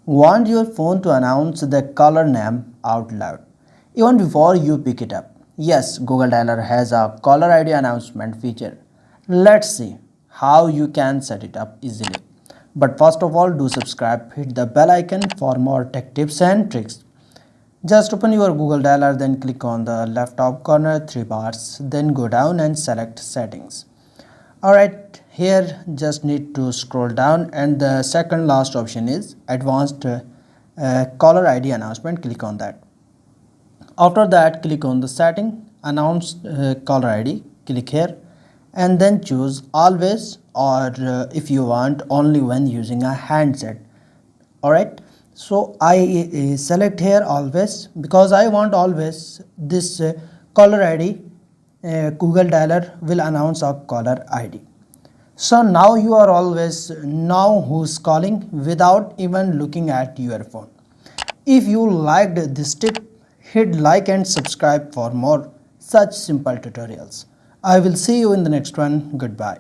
Want your phone to announce the caller name out loud even before you pick it up? Yes, Google Dialer has a caller ID announcement feature. Let's see how you can set it up easily. But first of all, do subscribe, hit the bell icon for more tech tips and tricks. Just open your Google Dialer, then click on the left top corner 3 bars, then go down and select settings. Alright, here just need to scroll down and the second last option is advanced caller ID announcement. Click on that. After that, click on the setting, announce caller ID, click here and then choose always or if you want only when using a handset. Alright, so I select here always because I want always this caller ID. Google Dialer will announce a caller ID. So now you are always know who's calling without even looking at your phone. If you liked this tip, hit like and subscribe for more such simple tutorials. I will see you in the next one. Goodbye.